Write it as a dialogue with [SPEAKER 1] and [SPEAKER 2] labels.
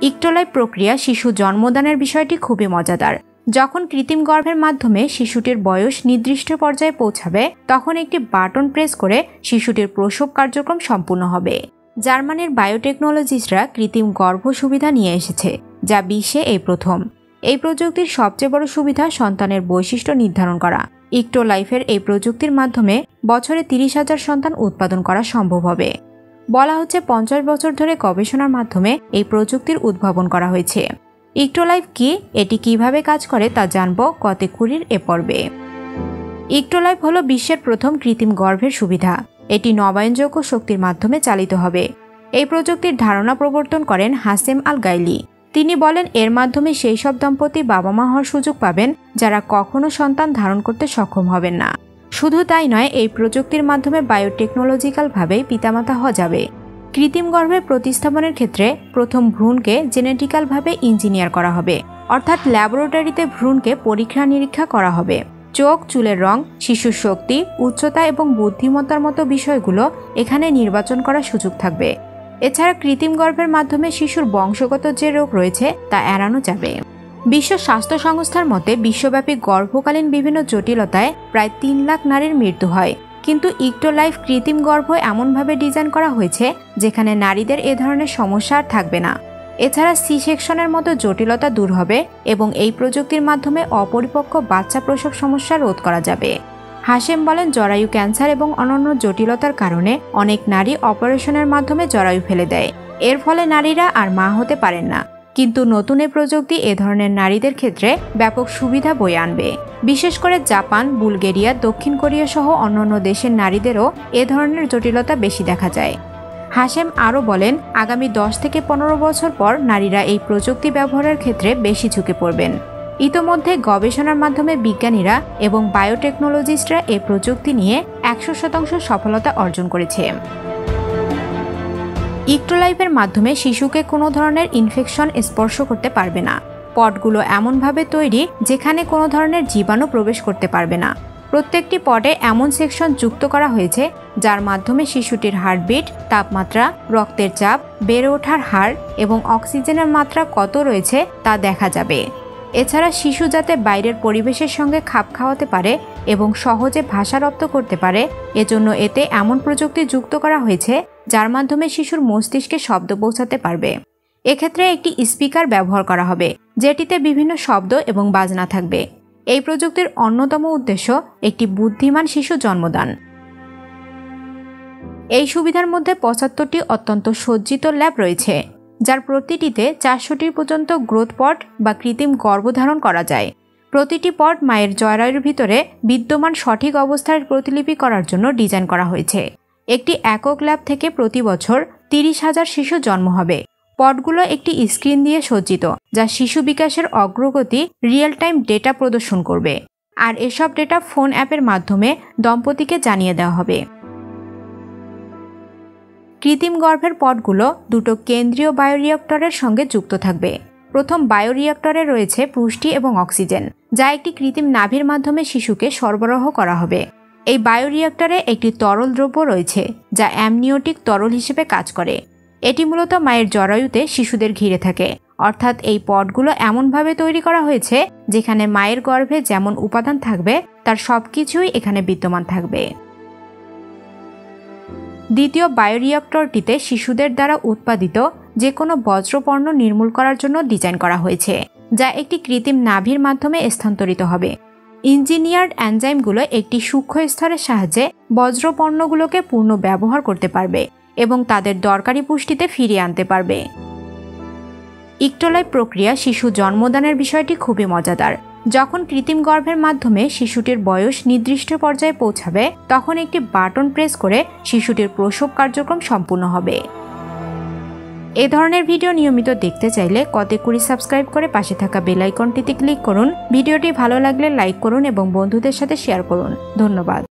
[SPEAKER 1] ইক্টোলাইভ প্রক্রিয়া শিশু জন্মদানের বিষয়টি খুবই মজাদার। যখন কৃত্রিম গর্ভের মাধ্যমে শিশুটির বয়স নির্দিষ্ট পর্যায়ে পৌঁছাবে তখন একটি বাটন প্রেস করে শিশুটির প্রসব কার্যক্রম সম্পূর্ণ হবে। জার্মানির বায়োটেকনোলজিস্টরা কৃত্রিম গর্ভ সুবিধা নিয়ে এসেছে, যা বিশ্বে এই প্রথম। এই প্রযুক্তির সবচেয়ে বড় সুবিধা সন্তানের বৈশিষ্ট্য নির্ধারণ করা। ইক্টোলাইফের এই প্রযুক্তির মাধ্যমে বছরে 30,000 সন্তান উৎপাদন করা সম্ভব হবে। বলা হচ্ছে 50 বছর ধরে গবেষণার মাধ্যমে এই প্রযুক্তির উদ্ভাবন করা হয়েছে। ইক্টোলাইভ কি, এটি কিভাবে কাজ করে তা জানব কতেকুরির এ পর্বে। ইক্টোলাইভ হলো বিশ্বের প্রথম কৃত্রিম গর্ভের সুবিধা। এটি নবায়নযোগ্য শক্তির মাধ্যমে চালিত হবে। এই প্রযুক্তির ধারণা প্রবর্তন করেন হাসেম আল গাইলি। তিনি বলেন এর মাধ্যমে সেই সব দম্পতি বাবা মা হওয়ার সুযোগ পাবেন যারা কখনো সন্তান ধারণ করতে সক্ষম হবেন না। শুধু তাই নয়, এই প্রযুক্তির মাধ্যমে বায়োটেকনোলজিক্যালভাবেই পিতামাতা হওয়া যাবে। কৃত্রিম গর্ভে প্রতিস্থাপনের ক্ষেত্রে প্রথম ভ্রূণকে জেনেটিক্যালভাবে ইঞ্জিনিয়ার করা হবে, অর্থাৎ ল্যাবরেটরিতে ভ্রূণকে পরীক্ষা নিরীক্ষা করা হবে। চোখ, চুলের রং, শিশুর শক্তি, উচ্চতা এবং বুদ্ধিমত্তার মতো বিষয়গুলো এখানে নির্বাচন করার সুযোগ থাকবে। এছাড়া কৃত্রিম গর্ভের মাধ্যমে শিশুর বংশগত যে রোগ রয়েছে তা এড়ানো যাবে। বিশ্ব স্বাস্থ্য সংস্থার মতে বিশ্বব্যাপী গর্ভকালীন বিভিন্ন জটিলতায় প্রায় 3 লাখ নারীর মৃত্যু হয়। কিন্তু ইক্টোলাইভ কৃত্রিম গর্ভ এমনভাবে ডিজাইন করা হয়েছে যেখানে নারীদের এ ধরনের সমস্যা আর থাকবে না। এছাড়া সি সেকশনের মতো জটিলতা দূর হবে এবং এই প্রযুক্তির মাধ্যমে অপরিপক্ক বাচ্চা প্রসব সমস্যা রোধ করা যাবে। হাশেম বলেন জরায়ু ক্যান্সার এবং অন্যান্য জটিলতার কারণে অনেক নারী অপারেশনের মাধ্যমে জরায়ু ফেলে দেয়। এর ফলে নারীরা আর মা হতে পারেন না। কিন্তু নতুন এই প্রযুক্তি এ ধরনের নারীদের ক্ষেত্রে ব্যাপক সুবিধা বয়ে আনবে। বিশেষ করে জাপান, বুলগেরিয়া, দক্ষিণ কোরিয়া সহ অন্যান্য দেশের নারীদেরও এ ধরনের জটিলতা বেশি দেখা যায়। হাশেম আরও বলেন আগামী 10 থেকে 15 বছর পর নারীরা এই প্রযুক্তি ব্যবহারের ক্ষেত্রে বেশি ঝুঁকে পড়বেন। ইতোমধ্যে গবেষণার মাধ্যমে বিজ্ঞানীরা এবং বায়োটেকনোলজিস্টরা এই প্রযুক্তি নিয়ে 100% সফলতা অর্জন করেছে। ইক্টোলাইভের মাধ্যমে শিশুকে কোনো ধরনের ইনফেকশন স্পর্শ করতে পারবে না। পটগুলো এমনভাবে তৈরি যেখানে কোনো ধরনের জীবাণু প্রবেশ করতে পারবে না। প্রত্যেকটি পটে এমন সেকশন যুক্ত করা হয়েছে যার মাধ্যমে শিশুটির হার্টবিট, তাপমাত্রা, রক্তের চাপ, বেড়ে ওঠার হার এবং অক্সিজেনের মাত্রা কত রয়েছে তা দেখা যাবে। এছাড়া শিশু যাতে বাইরের পরিবেশের সঙ্গে খাপ খাওয়াতে পারে এবং সহজে ভাষা রপ্ত করতে পারে, এজন্য এতে এমন প্রযুক্তি যুক্ত করা হয়েছে যার মাধ্যমে শিশুর মস্তিষ্কে শব্দ পৌঁছাতে পারবে। এক্ষেত্রে একটি স্পিকার ব্যবহার করা হবে যেটিতে বিভিন্ন শব্দ এবং বাজনা থাকবে। এই প্রযুক্তির অন্যতম উদ্দেশ্য একটি বুদ্ধিমান শিশু জন্মদান। এই সুবিধার মধ্যে 75টি অত্যন্ত সজ্জিত ল্যাব রয়েছে, যার প্রতিটিতে 400টি পর্যন্ত গ্রোথ পট বা কৃত্রিম গর্ভধারণ করা যায়। প্রতিটি পট মায়ের জরায়ুর ভিতরে বিদ্যমান সঠিক অবস্থার প্রতিলিপি করার জন্য ডিজাইন করা হয়েছে। একটি একক ল্যাব থেকে প্রতি বছর 30,000 শিশু জন্ম হবে। পটগুলো একটি স্ক্রিন দিয়ে সজ্জিত যা শিশু বিকাশের অগ্রগতি রিয়েল টাইম ডেটা প্রদর্শন করবে, আর এসব ডেটা ফোন অ্যাপের মাধ্যমে দম্পতিকে জানিয়ে দেওয়া হবে। কৃত্রিম গর্ভের পটগুলো দুটো কেন্দ্রীয় বায়োরিঅ্যাক্টরের সঙ্গে যুক্ত থাকবে। প্রথম বায়োরিঅ্যাক্টরে রয়েছে পুষ্টি এবং অক্সিজেন, যা একটি কৃত্রিম নাভির মাধ্যমে শিশুকে সরবরাহ করা হবে। এই বায়োরিঅ্যাক্টরে একটি তরল দ্রব্য রয়েছে যা অ্যামনিওটিক তরল হিসেবে কাজ করে। এটি মূলত মায়ের জরায়ুতে শিশুদের ঘিরে থাকে, অর্থাৎ এই পটগুলো এমনভাবে তৈরি করা হয়েছে যেখানে মায়ের গর্ভে যেমন উপাদান থাকবে তার সবকিছুই এখানে বিদ্যমান থাকবে। দ্বিতীয় বায়োরিঅ্যাক্টরটিতে শিশুদের দ্বারা উৎপাদিত যে কোনো বজ্রপর্ণ নির্মূল করার জন্য ডিজাইন করা হয়েছে, যা একটি কৃত্রিম নাভির মাধ্যমে স্থানান্তরিত হবে। ইঞ্জিনিয়ার্ড এনজাইমগুলো একটি সূক্ষ্ম স্তরের সাহায্যে বজ্রপর্ণগুলোকে পূর্ণ ব্যবহার করতে পারবে এবং তাদের দরকারি পুষ্টিতে ফিরিয়ে আনতে পারবে। ইক্টোলাইভ প্রক্রিয়া শিশু জন্মদানের বিষয়টি খুবই মজাদার। যখন কৃত্রিম গর্ভের মাধ্যমে শিশুটির বয়স নির্দিষ্ট পর্যায়ে পৌঁছাবে তখন একটি বাটন প্রেস করে শিশুটির প্রসব কার্যক্রম সম্পূর্ণ হবে। এ ধরনের ভিডিও নিয়মিত দেখতে চাইলে কতেকুরি সাবস্ক্রাইব করে পাশে থাকা বেল আইকনটিতে ক্লিক করুন। ভিডিওটি ভালো লাগলে লাইক করুন এবং বন্ধুদের সাথে শেয়ার করুন। ধন্যবাদ।